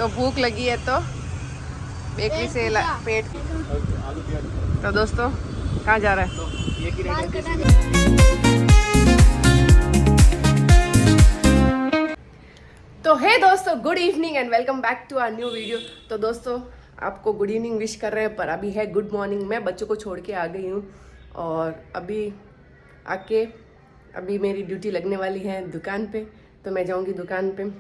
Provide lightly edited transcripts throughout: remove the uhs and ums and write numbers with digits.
तो भूख लगी है तो बेकरी से पेट। तो दोस्तों कहाँ जा रहा है? तो हे दोस्तों, good evening and welcome back to our new video. तो दोस्तों आपको गुड इवनिंग विश कर रहे हैं, पर अभी है गुड मॉर्निंग। मैं बच्चों को छोड़ के आ गई हूँ और अभी आके अभी मेरी ड्यूटी लगने वाली है दुकान पे, तो मैं जाऊँगी दुकान पे।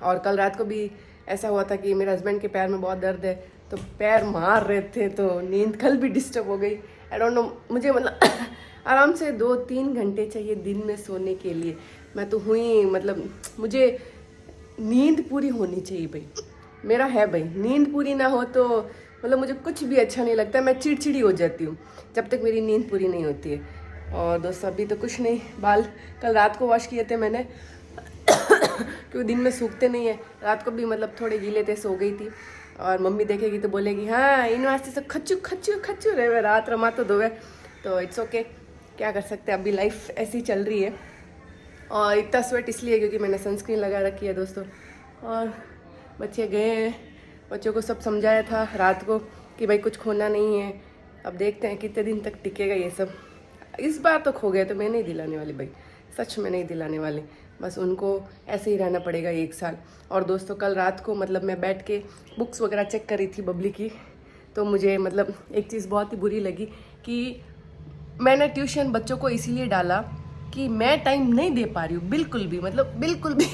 और कल रात को भी ऐसा हुआ था कि मेरे हस्बैंड के पैर में बहुत दर्द है, तो पैर मार रहे थे, तो नींद कल भी डिस्टर्ब हो गई। आई डोंट नो, मुझे मतलब आराम से 2-3 घंटे चाहिए दिन में सोने के लिए। मैं तो हुई मतलब मुझे नींद पूरी होनी चाहिए भाई, मेरा है भाई। नींद पूरी ना हो तो मतलब मुझे कुछ भी अच्छा नहीं लगता, मैं चिड़चिड़ी हो जाती हूँ जब तक मेरी नींद पूरी नहीं होती है। और दोस्तों अभी तो कुछ नहीं, बाल कल रात को वॉश किए थे मैंने क्योंकि दिन में सूखते नहीं है। रात को भी मतलब थोड़े गीले थे, सो गई थी। और मम्मी देखेगी तो बोलेगी हाँ इन वास्ते से खच्चू खच्चू खच्चू रहे रात रमा तो धोवे। तो इट्स ओके, क्या कर सकते हैं, अभी लाइफ ऐसी चल रही है। और इतना स्वेट इसलिए क्योंकि मैंने सनस्क्रीन लगा रखी है दोस्तों। और बच्चे गए हैं, बच्चों को सब समझाया था रात को कि भाई कुछ खोना नहीं है। अब देखते हैं कितने दिन तक टिकेगा ये सब। इस बार तो खो गए तो मैं नहीं दिलाने वाली भाई, सच में नहीं दिलाने वाली। बस उनको ऐसे ही रहना पड़ेगा 1 साल। और दोस्तों कल रात को मतलब मैं बैठ के बुक्स वगैरह चेक कर रही थी बबली की, तो मुझे मतलब एक चीज़ बहुत ही बुरी लगी कि मैंने ट्यूशन बच्चों को इसीलिए डाला कि मैं टाइम नहीं दे पा रही हूँ बिल्कुल भी, मतलब बिल्कुल भी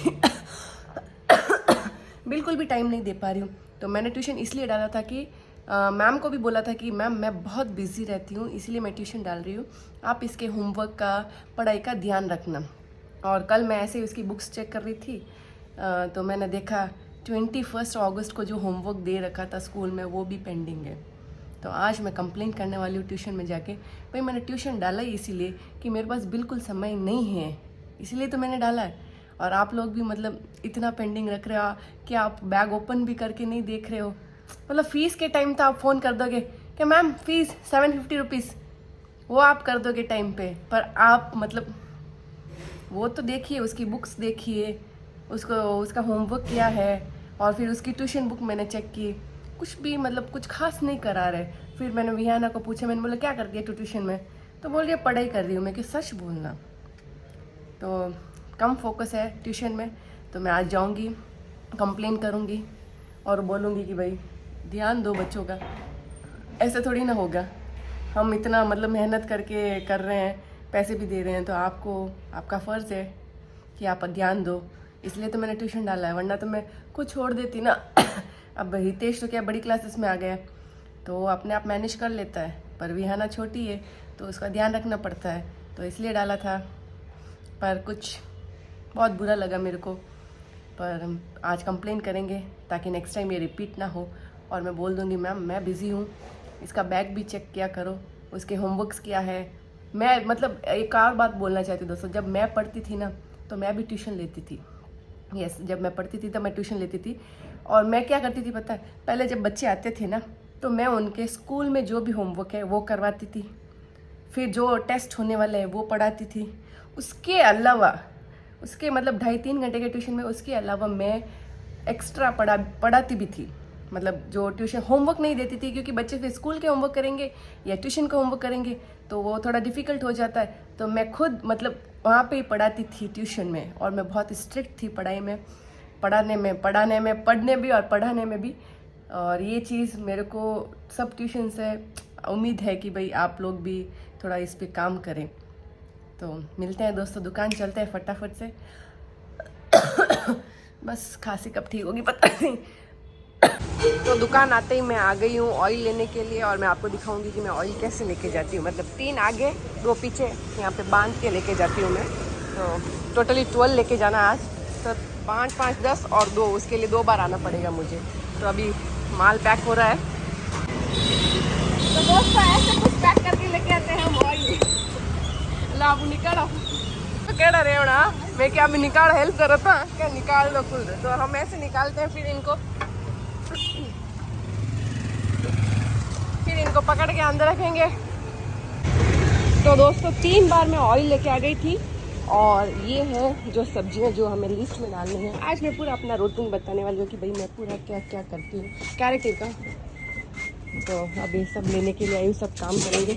बिल्कुल भी टाइम नहीं दे पा रही हूँ। तो मैंने ट्यूशन इसलिए डाला था कि मैम को भी बोला था कि मैम मैं बहुत बिजी रहती हूँ, इसीलिए मैं ट्यूशन डाल रही हूँ, आप इसके होमवर्क का पढ़ाई का ध्यान रखना। और कल मैं ऐसे ही उसकी बुक्स चेक कर रही थी, तो मैंने देखा 21 अगस्त को जो होमवर्क दे रखा था स्कूल में वो भी पेंडिंग है। तो आज मैं कंप्लेंट करने वाली हूँ ट्यूशन में जाके। भाई मैंने ट्यूशन डाला ही इसीलिए कि मेरे पास बिल्कुल समय नहीं है, इसीलिए तो मैंने डाला है। और आप लोग भी मतलब इतना पेंडिंग रख रहे हो कि आप बैग ओपन भी करके नहीं देख रहे हो। मतलब फ़ीस के टाइम तो आप फ़ोन कर दोगे कि मैम फ़ीस 750 रुपीज़, वो आप कर दोगे टाइम पे, पर आप मतलब वो तो देखिए, उसकी बुक्स देखिए, उसको उसका होमवर्क क्या है। और फिर उसकी ट्यूशन बुक मैंने चेक की, कुछ भी मतलब कुछ खास नहीं करा रहे। फिर मैंने विहाना को पूछा, मैंने बोला क्या करती है तू ट्यूशन में, तो बोल रही है पढ़ाई कर रही हूँ। मैं कि सच बोलना, तो कम फोकस है ट्यूशन में। तो मैं आज जाऊँगी, कंप्लेन करूँगी और बोलूँगी कि भाई ध्यान दो बच्चों का। ऐसे थोड़ी ना होगा, हम इतना मतलब मेहनत करके कर रहे हैं, पैसे भी दे रहे हैं, तो आपको आपका फ़र्ज़ है कि आप ध्यान दो। इसलिए तो मैंने ट्यूशन डाला है, वरना तो मैं खुद छोड़ देती ना। अब हितेश तो क्या बड़ी क्लासेस में आ गया, तो वो अपने आप मैनेज कर लेता है, पर विहाना छोटी है तो उसका ध्यान रखना पड़ता है, तो इसलिए डाला था। पर कुछ बहुत बुरा लगा मेरे को, पर आज कंप्लेन करेंगे ताकि नेक्स्ट टाइम ये रिपीट ना हो। और मैं बोल दूँगी मैम मैं बिज़ी हूँ, इसका बैग भी चेक किया करो, उसके होमवर्क्स क्या है। मैं मतलब एक और बात बोलना चाहती हूँ दोस्तों, जब मैं पढ़ती थी ना तो मैं भी ट्यूशन लेती थी। यस, जब मैं पढ़ती थी तब मैं ट्यूशन लेती थी। और मैं क्या करती थी पता है, पहले जब बच्चे आते थे ना तो मैं उनके स्कूल में जो भी होमवर्क है वो करवाती थी, फिर जो टेस्ट होने वाले हैं वो पढ़ाती थी। उसके अलावा उसके मतलब 2.5-3 घंटे के ट्यूशन में, उसके अलावा मैं एक्स्ट्रा पढ़ाती भी थी। मतलब जो ट्यूशन होमवर्क नहीं देती थी, क्योंकि बच्चे फिर स्कूल के होमवर्क करेंगे या ट्यूशन का होमवर्क करेंगे तो वो थोड़ा डिफ़िकल्ट हो जाता है। तो मैं खुद मतलब वहाँ पे ही पढ़ाती थी ट्यूशन में, और मैं बहुत स्ट्रिक्ट थी पढ़ाई में, पढ़ने में, पढ़ने भी और पढ़ाने में भी। और ये चीज़ मेरे को सब ट्यूशन से उम्मीद है कि भाई आप लोग भी थोड़ा इस पर काम करें। तो मिलते हैं दोस्तों, दुकान चलते हैं फटाफट से। बस खांसी कब ठीक होगी पता नहीं। तो दुकान आते ही मैं आ गई हूँ ऑयल लेने के लिए, और मैं आपको दिखाऊंगी कि मैं ऑयल कैसे लेके जाती हूँ। मतलब 3 आगे 2 पीछे यहाँ पे बांध के लेके जाती हूँ मैं। तो टोटली 12 लेके जाना आज, तो 5, 5, 10 और 2, उसके लिए 2 बार आना पड़ेगा मुझे। तो अभी माल पैक हो रहा है, तो दोस्तों ऐसे कुछ पैक करके लेके आते हैं हम ऑयल। लाभ निकालो तो कह रहे होना मैं क्या अभी निकाल हेल्प कर रहा था क्या, निकाल दो खुद। तो हम ऐसे निकालते हैं, फिर इनको पकड़ के अंदर रखेंगे। तो दोस्तों 3 बार मैं ऑयल लेके आ गई थी, और ये है जो सब्जियां जो हमें लिस्ट में डालनी है। आज मैं पूरा अपना रूटीन बताने वाली हूँ कि भाई मैं पूरा क्या क्या करती हूँ कैरेक्टर का। तो अभी सब लेने के लिए आई हूँ, सब काम करेंगे।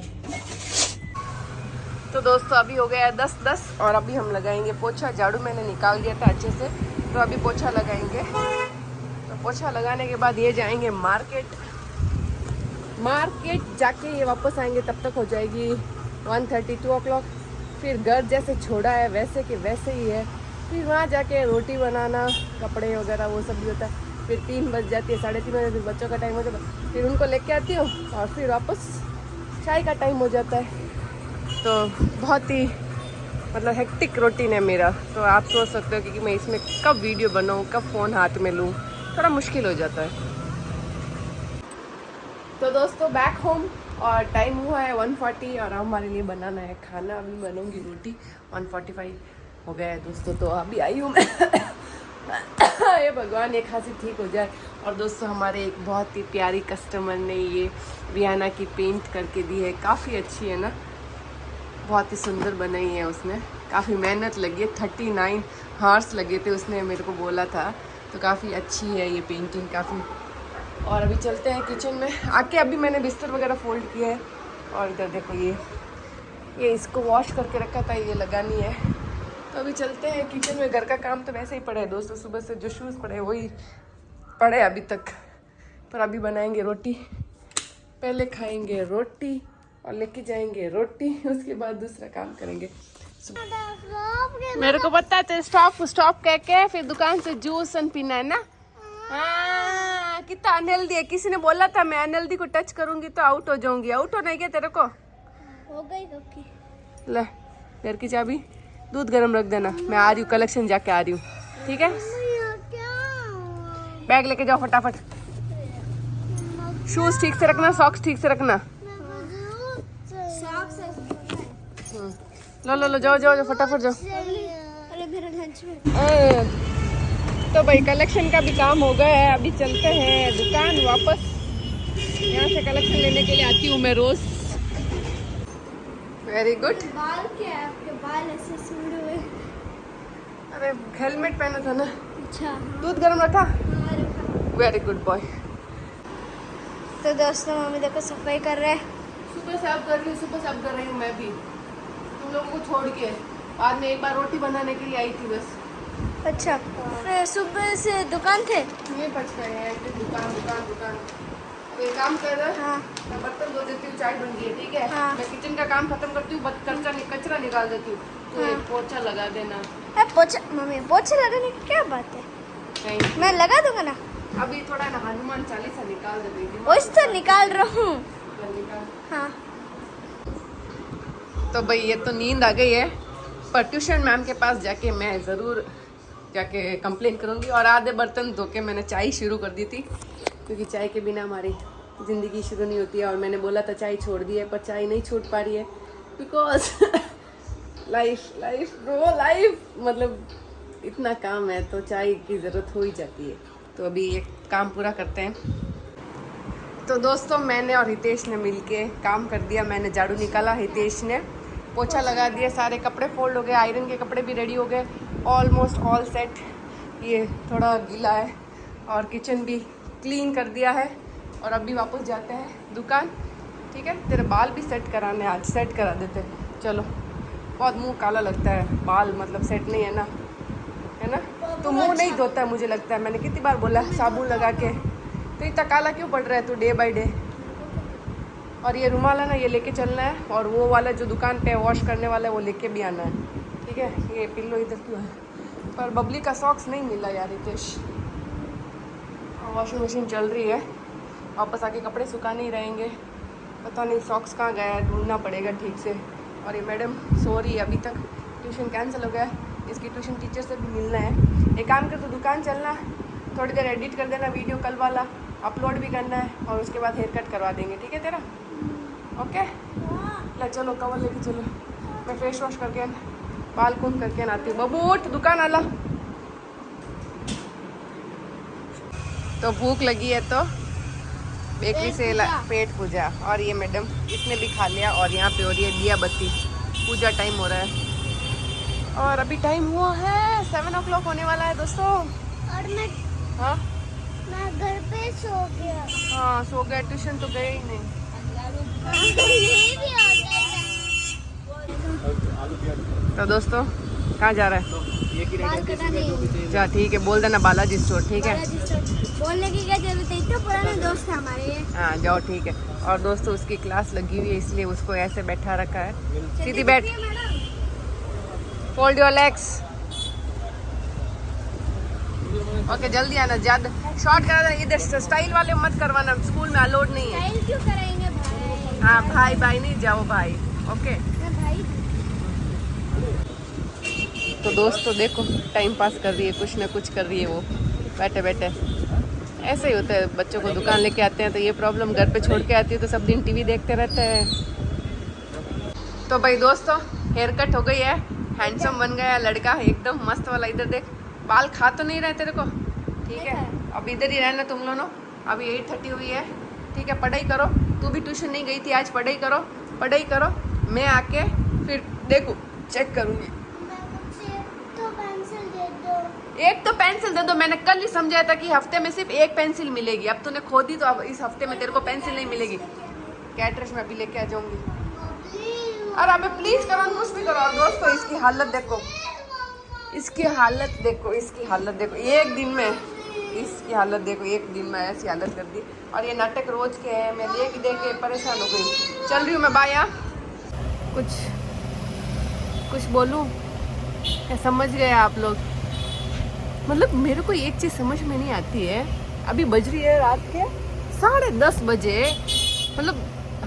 तो दोस्तों अभी हो गया है 10:10 और अभी हम लगाएंगे पोछा। झाड़ू मैंने निकाल दिया था अच्छे से, तो अभी पोछा लगाएंगे। तो पोछा लगाने के बाद ये जाएंगे मार्केट जाके ये वापस आएंगे, तब तक हो जाएगी 1:30 2 o'clock। फिर घर जैसे छोड़ा है वैसे के वैसे ही है। फिर वहाँ जाके रोटी बनाना, कपड़े वगैरह वो सब भी होता है। फिर 3 बज जाती है, 3:30 बजे फिर बच्चों का टाइम हो जाता है, फिर उनको लेके आती हूँ और फिर वापस चाय का टाइम हो जाता है। तो बहुत ही मतलब हेक्टिक रूटीन है मेरा। तो आप सोच सकते हो कि मैं इसमें कब वीडियो बनाऊँ, कब फ़ोन हाथ में लूँ, थोड़ा मुश्किल हो जाता है। तो दोस्तों बैक होम और टाइम हुआ है 1:40 और हमारे लिए बनाना है खाना। अभी बनूंगी रोटी। 1:45 हो गया है दोस्तों, तो अभी आई हूँ मैं। ये भगवान ये खांसी ठीक हो जाए। और दोस्तों हमारे एक बहुत ही प्यारी कस्टमर ने ये वियाना की पेंट करके दी है, काफ़ी अच्छी है ना, बहुत ही सुंदर बनाई है उसने। काफ़ी मेहनत लगी है, 39 हार्स लगे थे उसने मेरे को बोला था। तो काफ़ी अच्छी है ये पेंटिंग काफ़ी। और अभी चलते हैं किचन में आके। अभी मैंने बिस्तर वगैरह फोल्ड किया है और इधर देखो ये इसको वॉश करके रखा था, ये लगानी है। तो अभी चलते हैं किचन में। घर का काम तो वैसे ही पड़ा है दोस्तों, सुबह से जो शूज़ पड़े हैं वही पड़े अभी तक। पर अभी बनाएंगे रोटी, पहले खाएंगे रोटी और लेके जाएंगे रोटी, उसके बाद दूसरा काम करेंगे। मेरे को पता है स्टॉप कह के फिर दुकान से जूस पीना है ना। हाँ कितना अनहेल्दी है। किसी ने बोला था मैं अनहेल्दी को टच करूंगी तो आउट हो जाऊंगी। आउट हो नहीं क्या तेरे को? हो गई। ले घर की चाबी, दूध गर्म रख देना, मैं आ रही हूँ कलेक्शन जाके आ रही हूँ, ठीक है? बैग लेके जाओ फटाफट। शूज ठीक से रखना, सॉक्स ठीक से रखना। लो जाओ फटाफट जाओ। तो भाई कलेक्शन का भी काम हो गया है। अभी चलते हैं दुकान वापस। यहाँ से कलेक्शन लेने के लिए आती हूँ मैं रोज। Very good. बाल क्या है आपके? बाल ऐसे सीधे हुए। अरे हेलमेट पहना था ना। अच्छा। दूध गर्म रखा। Very good boy. तो दोस्तों मम्मी देखो सफाई कर रहे हैं। सुबह से अब कर रही हूँ मैं भी, तुम लोगों को छोड़ के। बाद में एक बार रोटी बनाने के लिए आई थी बस। अच्छा फिर सुबह से दुकान थे? ये बच गए हैं दुकान। एक काम कर रहा है। हाँ। मैं बर्तन धो देती हूँ, चाय बन गई है, ठीक है? हाँ। मैं किचन का काम खत्म करती हूँ, कचरा निकाल देती हूँ। तो एक पोछा लगा देना। पोछा मम्मी, पोछा लगाने की क्या बात है? नहीं मैं लगा दूंगा ना। अभी थोड़ा ना हनुमान चालीसा निकाल दे दीदी। वो तो निकाल रहा हूँ। हाँ। तो भाई ये तो नींद आ गई है, पर ट्यूशन मैम के पास जाके मैं ज़रूर जाके कंप्लेन करूँगी। और आधे बर्तन धो के मैंने चाय शुरू कर दी थी, क्योंकि चाय के बिना हमारी ज़िंदगी शुरू नहीं होती है। और मैंने बोला था चाय छोड़ दी है, पर चाय नहीं छूट पा रही है, बिकॉज लाइफ मतलब इतना काम है तो चाय की ज़रूरत हो ही जाती है। तो अभी एक काम पूरा करते हैं। तो दोस्तों मैंने और हितेश ने मिलके काम कर दिया। मैंने झाड़ू निकाला, हितेश ने पोछा लगा दिया, सारे कपड़े फोल्ड हो गए, आयरन के कपड़े भी रेडी हो गए, ऑलमोस्ट ऑल सेट। ये थोड़ा गीला है और किचन भी क्लीन कर दिया है। और अभी वापस जाते हैं दुकान, ठीक है? तेरे बाल भी सेट कराने, आज सेट करा देते। चलो, बहुत मुंह काला लगता है, बाल मतलब सेट नहीं है ना, तो मुंह नहीं धोता है मुझे लगता है। मैंने कितनी बार बोला साबुन लगा के, तो इतना काला क्यों पड़ रहा है तू डे बाय डे? और ये रुमाल है ना, ये लेके चलना है। और वो वाला जो दुकान पे वॉश करने वाला है वो लेके भी आना है, ठीक है? ये पिल्लो इधर क्यों है? पर बबली का सॉक्स नहीं मिला यार रितेश। वॉशिंग मशीन चल रही है, वापस आके कपड़े सुखा नहीं रहेंगे। पता नहीं सॉक्स कहाँ गया है, ढूंढना पड़ेगा ठीक से। और ये मैडम सो रही है अभी तक, ट्यूशन कैंसिल हो गया है, इसकी ट्यूशन टीचर से भी मिलना है। एक काम कर, तो दुकान चलना, थोड़ी देर एडिट कर देना वीडियो, कल वाला अपलोड भी करना है, और उसके बाद हेयर कट करवा देंगे, ठीक है तेरा? ओके ले चलो, कवर लेके चलो। मैं फेस वॉश करके बाल कुम करके आती हूँ। बबू उठ, दुकान आला। तो भूख लगी है तो बेकरी से पेट पूजा। और ये मैडम इसने भी खा लिया। और यहाँ पे हो रही है दिया बत्ती, पूजा टाइम हो रहा है। और अभी टाइम हुआ है 7 o'clock होने वाला है दोस्तों। और हाँ मैं घर पे सो गया। हाँ सो गया, ट्यूशन तो गए ही नहीं। ये भी आ गया। तो दोस्तों कहाँ जा रहा है? बाल कटाने। जा ठीक है, बोल देना बालाजी स्टोर, ठीक है। बोलने की क्या जरूरत है, इतने पुराने दोस्त हैं हमारे ये। हाँ जाओ ठीक है। और दोस्तों उसकी क्लास लगी हुई है इसलिए उसको ऐसे बैठा रखा है। सीधी बैठ, फोल्ड योर लेग्स। ओके जल्दी आना, ज्यादा शॉर्ट करा, इधर स्टाइल वाले मत करवाना, स्कूल में अलाउड नहीं है। स्टाइल क्यों कराएंगे भाई? हाँ भाई भाई नहीं, जाओ भाई। ओके मैं भाई। तो दोस्तों देखो टाइम पास कर रही है, कुछ ना कुछ कर रही है वो बैठे बैठे। ऐसे ही होता है, बच्चों को दुकान लेके आते हैं तो ये प्रॉब्लम, घर पे छोड़ के आती है तो सब दिन टीवी देखते रहते हैं। तो भाई दोस्तों हेयर कट हो गई है, हैंडसम बन गया लड़का एकदम मस्त वाला। इधर देख, बाल खा तो नहीं रहे तेरे को, ठीक है। अब इधर ही रहना तुम लोगों। अभी 8:30 हुई है, ठीक है। पढ़ाई करो, तू भी ट्यूशन नहीं गई थी आज, पढ़ाई करो पढ़ाई करो। मैं आके फिर देखो चेक करूँगी। एक तो पेंसिल दे दो, मैंने कल ही समझाया था कि हफ्ते में सिर्फ एक पेंसिल मिलेगी। अब तूने खो दी तो अब इस हफ्ते में तेरे को पेंसिल नहीं मिलेगी। कैटरेज में अभी लेके आ जाऊंगी। अरे अबे प्लीज करो, कुछ भी करो। और दोस्तों इसकी हालत देखो, इसकी हालत देखो, इसकी हालत देखो, एक दिन में इसकी हालत देखो, एक दिन में ऐसी हालत कर दी। और ये नाटक रोज के है, मैं देख देख के परेशान हो गई। चल रही हूँ मैं बाया। कुछ बोलूँ क्या? समझ गए आप लोग? मतलब मेरे को एक चीज़ समझ में नहीं आती है, अभी बज रही है रात के 10:30 बजे। मतलब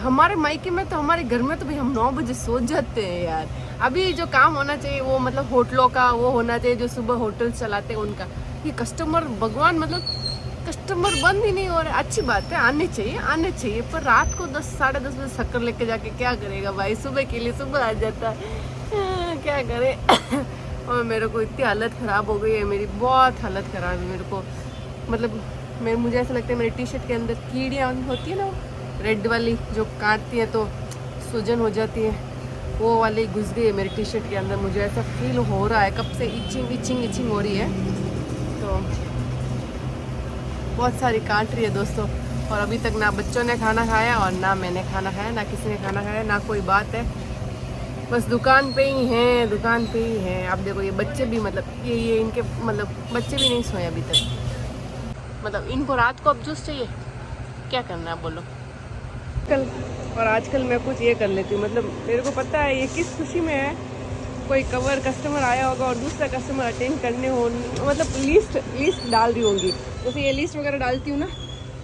हमारे मायके में तो, हमारे घर में तो भाई हम 9 बजे सो जाते हैं यार। अभी जो काम होना चाहिए वो मतलब होटलों का वो होना चाहिए, जो सुबह होटल चलाते हैं उनका। ये कस्टमर भगवान, मतलब कस्टमर बंद ही नहीं हो रहे। अच्छी बात है, आने चाहिए, पर रात को 10 साढ़े 10 बजे शक्कर लेके जाके क्या करेगा भाई? सुबह के लिए सुबह आ जाता है, क्या करे। और मेरे को इतनी हालत ख़राब हो गई है, मेरी बहुत हालत ख़राब है मेरे को। मतलब मुझे ऐसा लगता है मेरी टी शर्ट के अंदर कीड़ियाँ होती है ना, रेड वाली, जो काटती है तो सूजन हो जाती है, वो वाली घुस गई है मेरी टी शर्ट के अंदर। मुझे ऐसा फील हो रहा है कब से, इचिंग हो रही है। तो बहुत सारी काट रही है दोस्तों। और अभी तक ना बच्चों ने खाना खाया और ना मैंने खाना खाया, ना किसी ने खाना खाया, ना कोई बात है। बस दुकान पे ही हैं। अब देखो ये बच्चे भी, मतलब ये इनके मतलब बच्चे भी नहीं सोए अभी तक। मतलब इनको रात को अब जूस चाहिए, क्या करना है बोलो। कल और आजकल मैं कुछ ये कर लेती हूँ, मतलब मेरे को पता है ये किस खुशी में है। कोई कस्टमर आया होगा और दूसरा कस्टमर अटेंड करने हो, मतलब लिस्ट डाल रही होंगी। जैसे ये लिस्ट वगैरह डालती हूँ ना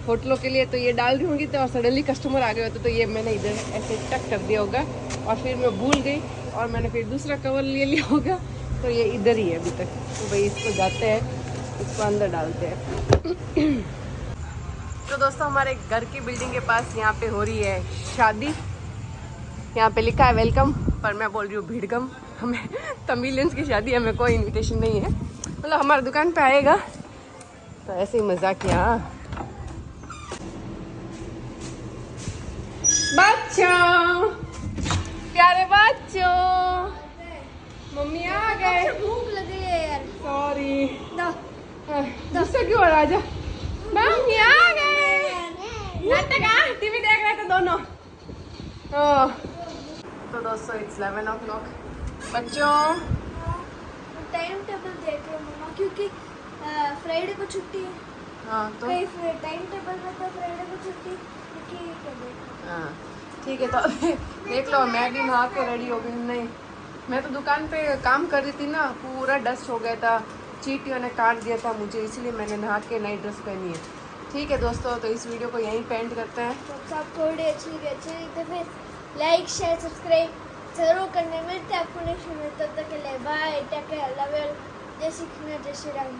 होटलों के लिए, तो ये डाल रही होंगी। तो और सडनली कस्टमर आ गए होते तो ये मैंने इधर ऐसे टक कर दिया होगा और फिर मैं भूल गई और मैंने फिर दूसरा कवर ले लिया होगा। तो ये इधर ही है अभी तक। तो भाई इसको जाते हैं, इसको अंदर डालते हैं। तो दोस्तों हमारे घर की बिल्डिंग के पास यहाँ पे हो रही है शादी। यहाँ पे लिखा है वेलकम, पर मैं बोल रही हूँ भीड़गम। हमें तमिलियंस की शादी, हमें कोई इनविटेशन नहीं है। मतलब हमारी दुकान पे आएगा तो ऐसे ही मजाक किया। बच्चों, प्यारे बच्चों, मम्मी आ गए। भूख लगी है यार। सॉरी, दो गुस्सा क्यों हो रहा है? मम्मी आ गए। नाटक टीवी देख रहे थे दोनों। तो दोस्तों इट्स 11 o'clock। बच्चों टाइम टेबल देख रहे मम्मा, क्योंकि फ्राइडे को छुट्टी है। हाँ तो टाइम टेबल में तो फ्राइडे को छुट्टी हाँ ठीक है। तो देख लो मैं भी नहा के रेडी हो गई। नहीं, मैं तो दुकान पे काम कर रही थी ना, पूरा डस्ट हो गया था, चींटियों ने काट दिया था मुझे, इसलिए मैंने नहा के नई ड्रेस पहनी है। ठीक है दोस्तों, तो इस वीडियो को यहीं पे एंड करते हैं। तो आपको वीडियो अच्छी लगी तो फिर लाइक शेयर सब्सक्राइब जरूर करने। मिलते हैं आपको नेक्स्ट वीडियो में, तब तक के लिए bye, take care, love you, जय श्री कृष्ण, जय श्री राम।